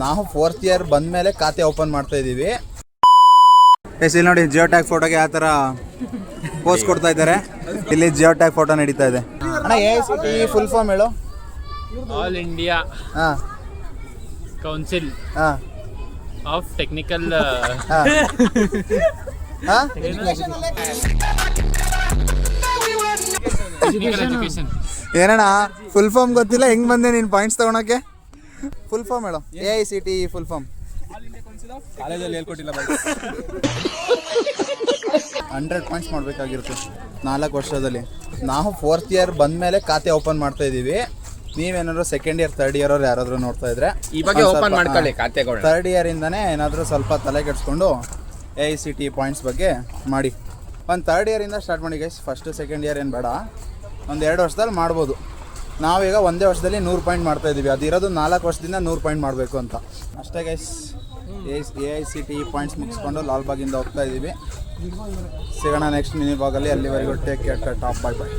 ನಾವು 4th year ಬಂದಮೇಲೆ ಖಾತೆ ಓಪನ್ ಮಾಡ್ತಾ ಇದ್ದೀವಿ. ಇಲ್ಲಿ ನೋಡಿ ಜಿಯೋ ಟ್ಯಾಗ್ ಫೋಟೋಗೆ ಯಾವ ಥರ ಪೋಸ್ ಕೊಡ್ತಾ ಇದ್ದಾರೆ. ಇಲ್ಲಿ ಜಿಯೋ ಟ್ಯಾಗ್ ಫೋಟೋ ನಡೀತಾ ಇದೆ. ಅಣ್ಣ AICTE ಫುಲ್ ಫಾರ್ಮ್ ಹೇಳು. All India council of technical education. ಏನಣ್ಣ ಫುಲ್ ಫಾರ್ಮ್ ಗೊತ್ತಿಲ್ಲ, ಹೆಂಗ್ ಬಂದೆ ನೀನು ಪಾಯಿಂಟ್ಸ್ ತಗೊಳಕ್ಕೆ? ಫುಲ್ ಫಾರ್ಮ್ ಹೇಳು. AICTE full form. ಕಾಲೇಜಲ್ಲಿ ಹೇಳ್ಕೊಟ್ಟಿಲ್ಲ 100 ಪಾಯಿಂಟ್ಸ್ ಮಾಡಬೇಕಾಗಿರುತ್ತೆ 4 ವರ್ಷದಲ್ಲಿ. ನಾವು 4th ಇಯರ್ ಬಂದಮೇಲೆ ಖಾತೆ ಓಪನ್ ಮಾಡ್ತಾ ಇದ್ದೀವಿ. ನೀವೇನಾದ್ರು 2nd ಇಯರ್ 3rd ಇಯರ್ ಅವ್ರು ಯಾರಾದರೂ ನೋಡ್ತಾ ಇದ್ರೆ ಈ ಬಗ್ಗೆ ಓಪನ್ ಮಾಡ್ಕೊಳ್ಳಿ ಖಾತೆಗಳು. 3rd ಇಯರಿಂದನೇ ಏನಾದರೂ ಸ್ವಲ್ಪ ತಲೆ ಕೆಡಿಸ್ಕೊಂಡು AICTE ಪಾಯಿಂಟ್ಸ್ ಬಗ್ಗೆ ಮಾಡಿ. ಒಂದು 3rd ಇಯರಿಂದ ಸ್ಟಾರ್ಟ್ ಮಾಡಿ ಗೈಸ್. ಫಸ್ಟ್ 2nd ಇಯರ್ ಏನು ಬೇಡ, ಒಂದು 2 ವರ್ಷದಲ್ಲಿ ಮಾಡ್ಬೋದು. ನಾವೀಗ ಒಂದೇ ವರ್ಷದಲ್ಲಿ 100 ಪಾಯಿಂಟ್ ಮಾಡ್ತಾ ಇದ್ದೀವಿ. ಅದಿರೋದು 4 ವರ್ಷದಿಂದ 100 ಪಾಯಿಂಟ್ ಮಾಡಬೇಕು ಅಂತ ಅಷ್ಟೇ ಗೈಸ್. AICTE ಪಾಯಿಂಟ್ಸ್ ಮುಗಿಸ್ಕೊಂಡು ಲಾಲ್ಬಾಗಿಂದ ಹೋಗ್ತಾ ಇದ್ದೀವಿ. ಸಿಗೋಣ ನೆಕ್ಸ್ಟ್ ಮಿನಿ ಬಾಗಲ್ಲಿ. ಅಲ್ಲಿವರೆಗೂ ಟೇಕ್ ಕೇರ್, ಟಾಪ್, ಬಾಯ್ ಬಾಯ್.